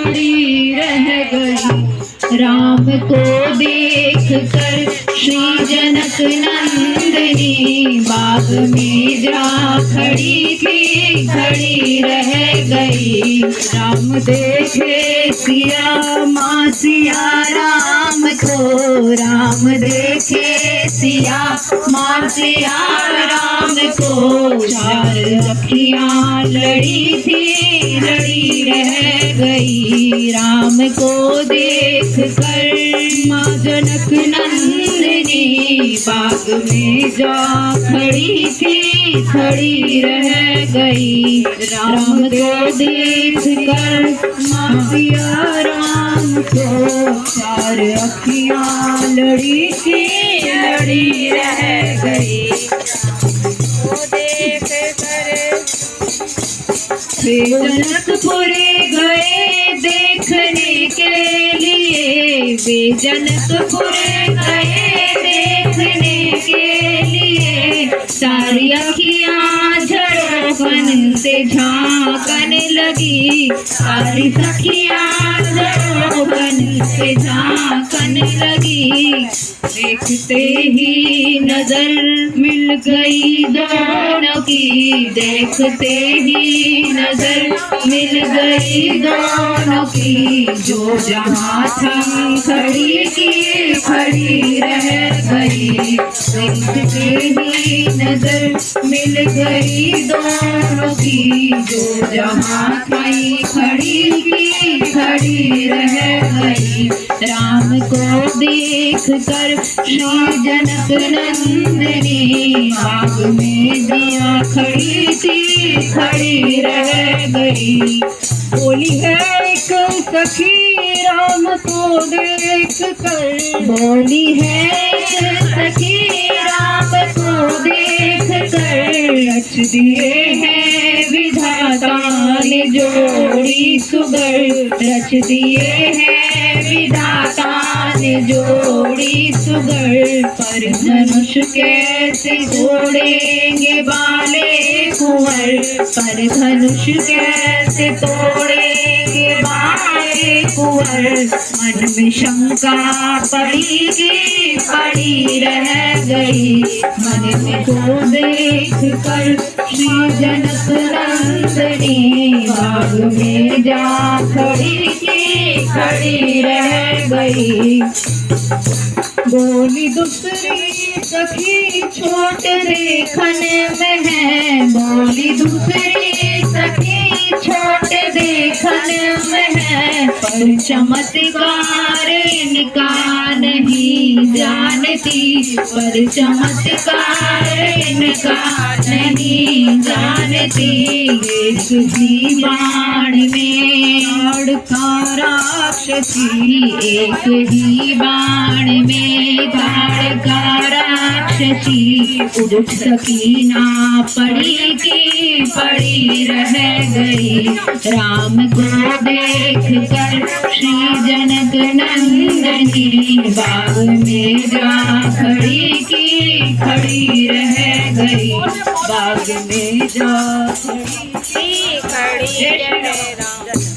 खड़ी रह गई। राम को देख कर श्री जनक नंदिनी बाग में जा खड़ी थी, खड़ी रह गई। राम देखे सिया माँ सिया राम को, राम देखे सिया माँ सिया राम को। चार अखियाँ लड़ी थी, लड़ी रह गई। राम को देख कर माँ जनक नंदिनी बाग में जा खड़ी थी, खड़ी रह गई। राम को देख कर माँ सिया राम को। चार अखियाँ लड़ी थी, लड़ी रह गई। वो देख कर वे जनकपुरे गए देखने के लिए, वे जनकपुरे गए देखने के लिए। सारी अखियाँ झरोखन से झांकन लगी, सारी सखियाँ झरोखन से झांकन लगी। देखते ही नजर मिल गई दोनों की, देखते ही नजर मिल गई दोनों की। जो जहाँ थी खड़ी की खड़ी रह गई। देखते ही नजर मिल गई दोनों की। जो जहाँ थी खड़ी की खड़ी रह गई। राम को देख कर श्री जनक नंदिनी बाग में दिया खड़ी थी, खड़ी रह गई। बोली है एक सखी राम को देख कर, बोली है एक सखी राम को देख कर। रच दिए हैं विधाता ने जोड़ी सुगर, रच दिए हैं विधाता ने जोड़ी सुगर। पर धनुष कैसे तोड़ेंगे बाले कुंवर, पर धनुष कैसे तोड़ेंगे बाले कुंवर। मन में शंका पड़ी की पड़ी रह गई। मन में को देख कर श्री जनक नंदिनी बाग में जा खड़ी की खड़ी रह गई। बोली दूसरी सखी छोट देखन में है, बोली दूसरी सखी छोट देखन में है। पर चमत्कार इनका नहीं जानती, पर चमत्कार इनका नहीं जानती। एक ही बाण में अड़का राक्षसी, एक ही बाण में ताड़का राक्षसी। उठ सकी ना पड़ी की पड़ी रह गई। राम को देख कर श्री जनक नंदिनी बाग में जा खड़ी की खड़ी रह गई। बाग में जा खड़ी की खड़ी रह गई।